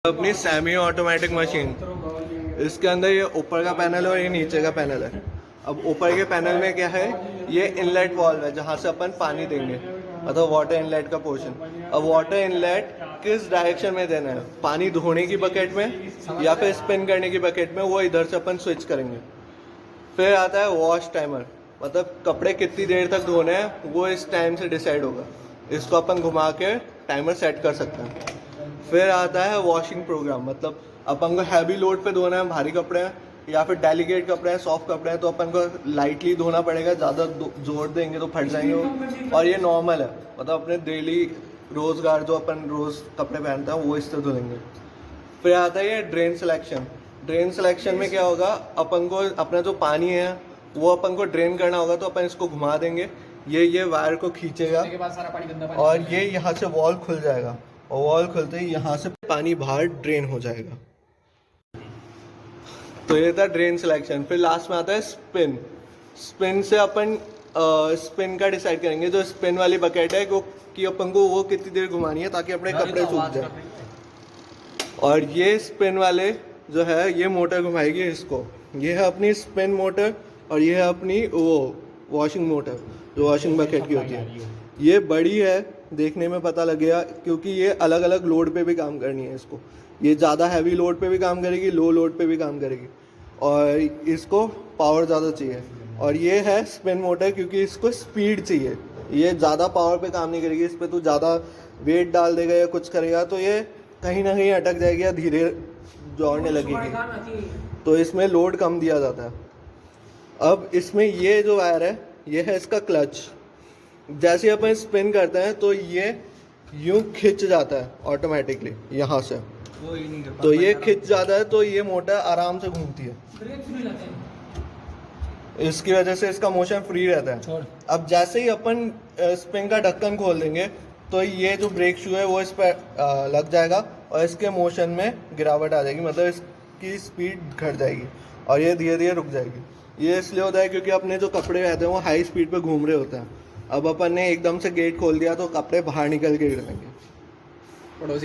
अपनी semi automatic machine, इसके अंदर ये ऊपर का पैनल है और ये नीचे का पैनल है। अब ऊपर के पैनल में क्या है, ये इनलेट वाल्व है जहाँ से अपन पानी देंगे, मतलब वाटर इनलेट का पोर्शन। अब वाटर इनलेट किस डायरेक्शन में देना है, पानी धोने की बकेट में या फिर स्पिन करने की बकेट में, वो इधर से अपन स्विच करेंगे। फिर आता है वॉश टाइमर, मतलब कपड़े कितनी देर तक धोने हैं वो इस टाइम से डिसाइड होगा। इसको अपन घुमा के टाइमर सेट कर सकते हैं। फिर आता है वॉशिंग प्रोग्राम, मतलब अपन को हैवी लोड पे धोना है, भारी कपड़े हैं या फिर डेलिकेट कपड़े हैं, सॉफ्ट कपड़े हैं, तो अपन को लाइटली धोना पड़ेगा, ज़्यादा जोर देंगे तो फट जाएंगे वो। और ये नॉर्मल है, मतलब अपने डेली रोज़गार जो अपन रोज़ कपड़े पहनते हैं वो इससे धुलेंगे। फिर आता है ये ड्रेन सिलेक्शन। ड्रेन सिलेक्शन में क्या होगा, अपन को अपना जो पानी है वो अपन को ड्रेन करना होगा, तो अपन इसको घुमा देंगे, ये वायर को खींचेगा और ये यहाँ से वॉल खुल जाएगा, और वॉल खुलते ही यहाँ से पानी बाहर ड्रेन हो जाएगा। तो ये था ड्रेन सिलेक्शन। फिर लास्ट में आता है स्पिन। स्पिन से अपन स्पिन का डिसाइड करेंगे, जो स्पिन वाली बकेट है वो कि अपन को वो कितनी देर घुमानी है ताकि अपने कपड़े सूख जाए। और ये स्पिन वाले जो है ये मोटर घुमाएगी इसको, ये है अपनी स्पिन मोटर और ये है अपनी वो वॉशिंग मोटर जो वॉशिंग बकेट की होती है। ये बड़ी है, देखने में पता लगेगा, क्योंकि ये अलग अलग लोड पे भी काम करनी है इसको। ये ज़्यादा हैवी लोड पे भी काम करेगी, लो लोड पे भी काम करेगी, और इसको पावर ज़्यादा चाहिए। और ये है स्पिन मोटर, क्योंकि इसको स्पीड चाहिए, ये ज़्यादा पावर पे काम नहीं करेगी। इस पर तो ज़्यादा वेट डाल देगा या कुछ करेगा तो ये कहीं ना कहीं अटक जाएगी या धीरे दौड़ने लगेगी, तो इसमें लोड कम दिया जाता है। अब इसमें ये जो वायर है ये है इसका क्लच। जैसे अपन स्पिन करते हैं तो ये यूं खिंच जाता है ऑटोमेटिकली यहाँ से, तो ये खिंच जाता है तो ये मोटर आराम से घूमती है, इसकी वजह से इसका मोशन फ्री रहता है। अब जैसे ही अपन स्पिन का ढक्कन खोल देंगे तो ये जो ब्रेक शू है वो इस पर लग जाएगा और इसके मोशन में गिरावट आ जाएगी, मतलब इसकी स्पीड घट जाएगी और ये धीरे धीरे रुक जाएगी। ये इसलिए होता है क्योंकि अपने जो कपड़े रहते हैं वो हाई स्पीड पे घूम रहे होते हैं। अब अपन ने एकदम से गेट खोल दिया तो कपड़े बाहर निकल के गिरेंगे।